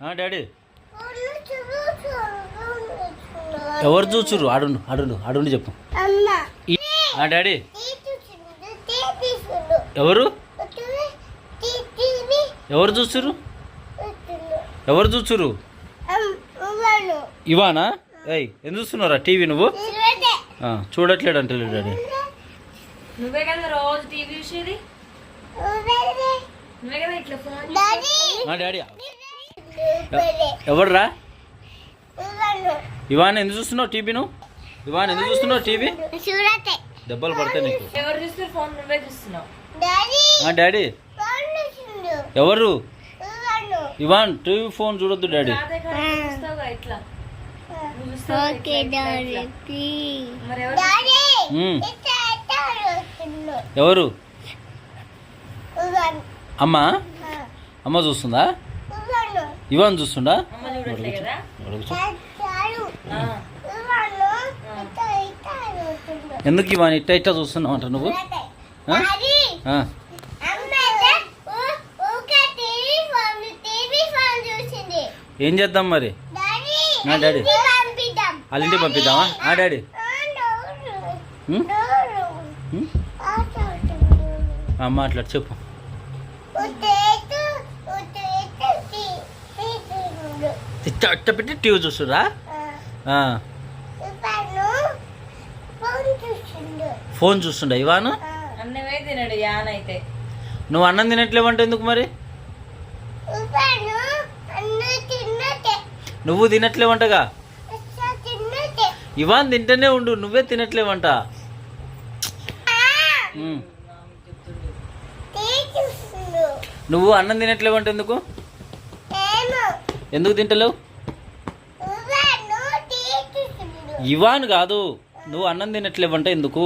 Daddy ఎవరు చూచురు? అడుండు అడుండు అడుండి చెప్పు. Daddy ఎవరు ఎవరు చూచురు? ఎవరు చూచురు? ఇవానా? ఏయ్ ఎందుకు చూస్తున్నారా టీవీ? నువ్వు చూడట్లేడు అంటే డాడీ. నువ్వే కదా రోజు టీవీ చూసేది. నువ్వే కదా ఇట్లా ఫోన్. డాడీ ఎవరురా? ఇవాన్ ఎందుకు చూస్తున్నావు టీవీ? నువ్వు ఇవాన్ ఎందుకు చూస్తున్నావు టీవీ? దెబ్బలు పడతాయి నీకు. ఎవరు చూస్తారు ఫోన్? నువ్వే చూస్తున్నావు. డాడీ ఎవరు? ఇవాన్ టీవీ ఫోన్ చూడొద్దు డాడీ. ఇట్లా ఎవరు? అమ్మా అమ్మ చూస్తుందా? ఇవాన్ చూస్తుండా? ఎందుకు ఇవాన్ ఇట్ట ఇట్ట చూస్తున్నావు అంట నువ్వు? ఏం చేద్దాం మరి? డాడీ వాళ్ళ ఇంటికి పంపిద్దామా? డాడీ మాట్లాడు చెప్పు. ఇట్ట పెట్టి టీవీ చూస్తురా? ఫోన్ చూస్తుండ ఇవాను? అన్నమే తినడు యాన్ అయితే. నువ్వు అన్నం తినట్లేవంటే ఎందుకు మరి? నువ్వు తినట్లేవంటగా. ఇవాన్ తింటూనే ఉండు, నువ్వే తినట్లేవంట. నువ్వు అన్నం తినట్లేవంట ఎందుకు? ఎందుకు తింటలేవు? ఇవాన్ కాదు, నువ్వు అన్నం తినట్లేవంట ఎందుకు?